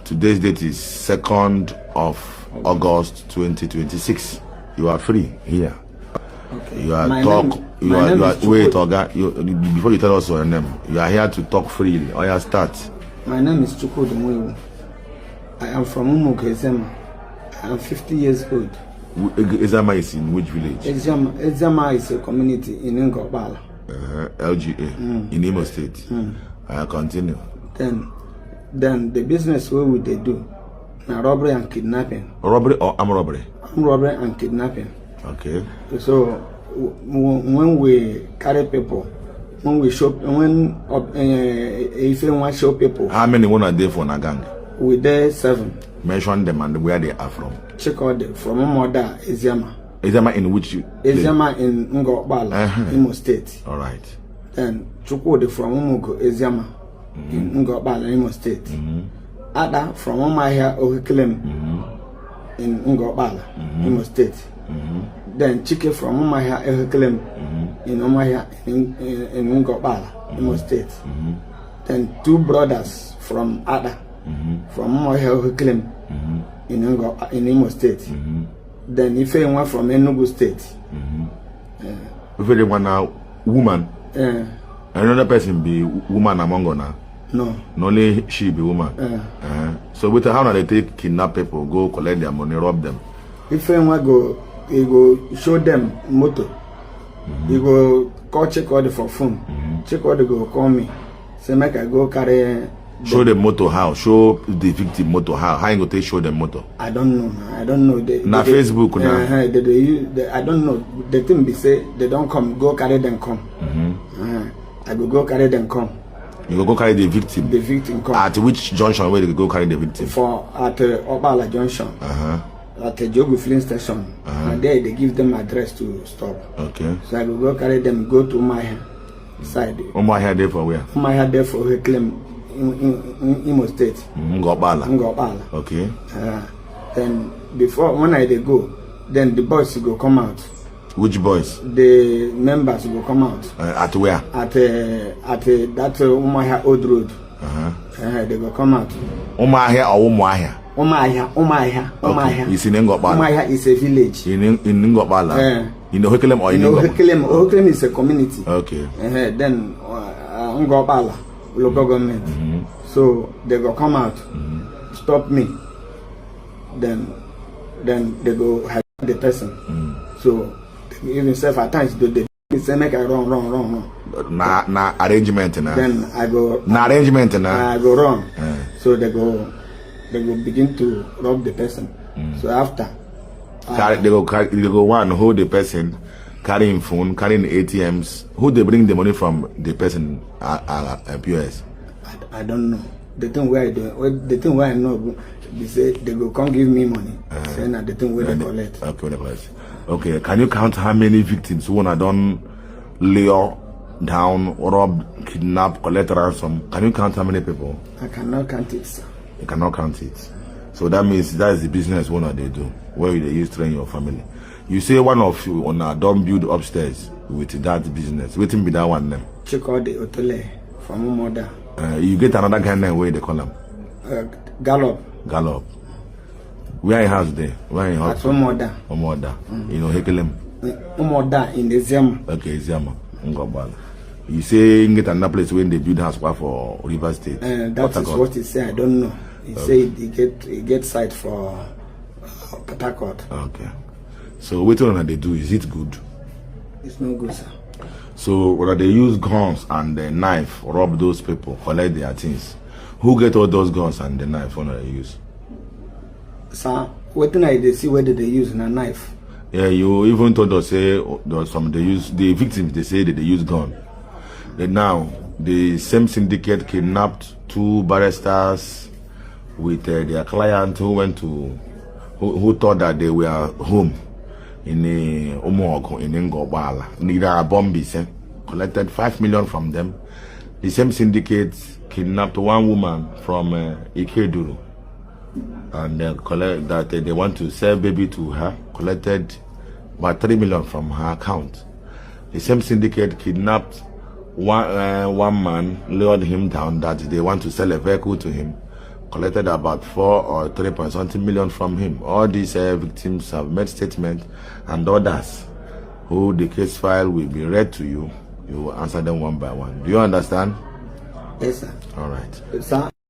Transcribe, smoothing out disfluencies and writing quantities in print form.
Today's date is 2nd of August 2026. You are free here. Okay. You are wait, Oga. Before you tell us your name, you are here to talk freely. Or you start. My name is Chukwudumwewu. I am from Umuku, Ezema. I am 50 years old. Ezema is in which village? Ezema is a community in Ngobala. LGA in Imo State. I continue. Then the business where would they do? Now robbery and kidnapping. Robbery or armed robbery? Armed robbery and kidnapping. Okay. So when we carry people, when we show, if you want to show people. How many one are there for Nagang? We there 7. Mention them and where they are from. Check out from Moda, Ezema. Ezema in which you? Ezema in Ngobala, Imo State. All right. Then Chukwudi from Umuku, Ezema in Ngobala, Imo State. Ada from Omahia Ohiklem in Ngobala, Imo State. Then Chike from Omahia Ohiklem in Omahia in Ngobala, Imo State. Then 2 brothers from Ada from Omahia Ohiklem in Imo State. Then if anyone from Enugu State. If anyone now woman, another person be woman among us now. No. Only she be woman. So with how they take kidnap people, go collect their money, rob them. If anyone go, he go show them motor. He go call check order for phone. Check order go call me. Say make I go carry. Show the motor how. Show the victim motor how. How you go take show them motor? I don't know. I don't know. Na Facebook now. I don't know. The thing be say they don't come. Go carry them come. I go carry them come. You go carry the victim. The victim come. At which junction where they go carry the victim? For at Obala Junction. At the Jogu filling station. And there they give them address to stop. Okay. So I go carry them. Go to my side. Omahia there for where? Omahia there for her claim in Imo State. Ngobala. Okay. Then before when I they go, then the boys go come out. Which boys? The members will come out. At where? At that Omahia Old Road. They will come out. Omahia or Omahia? Omahia. Okay. It's in Ngobala. Omahia is a village. In Ngobala. In Ohiklem or in Ngobala? Ohiklem is a community. Okay. Then Ngobala, local government. So they will come out, stop me. Then they go hide the person. So even self at times they say make I run. Na arrangement na. Then I go. Na arrangement na. I go run. So they go begin to rob the person. So after. They go one hold the person, carrying phone, carrying ATMs. Who they bring the money from the person POS? I don't know. The thing where I do, the thing where I know, they say they go come give me money. Say na the thing where they collect. Okay, they collect. Okay, can you count how many victims who are done lure down, rob, kidnap, collect ransom? Can you count how many people? I cannot count it, sir. You cannot count it. So that means that is the business one they do, where they use to train your family. You say one of you on a don't build upstairs with that business. Waiting be that one name. Check out the hotele from Moda. You get another kind of way they call them. Gallop. Where in house there? Where in house? At Omoda. You know Hekelem. Omoda in the Zema. Okay, Zema. Ngobala. You say you get another place when they build house for River State. That is what he said. I don't know. He said he get site for Port Harcourt. Okay. So what they do? Is it good? It's no good, sir. So when they use guns and the knife, rob those people, collect their things. Who get all those guns and the knife when they use? Sir, what they see whether they use a knife. Yeah, you even told us say some they use the victims. They say that they use gun. And now the same syndicate kidnapped 2 barristers with their client who went to who thought that they were home in Omogo in Ngobala. Neither a bomb collected 5 million from them. The same syndicate kidnapped 1 woman from Ikeduru. And collect that they want to sell baby to her, collected about 3 million from her account. The same syndicate kidnapped one man, lured him down that they want to sell a vehicle to him, collected about 4 or 3 point something million from him. All these victims have made statements, and others who the case file will be read to you. You will answer them one by one. Do you understand? Yes, sir. All right. Sir.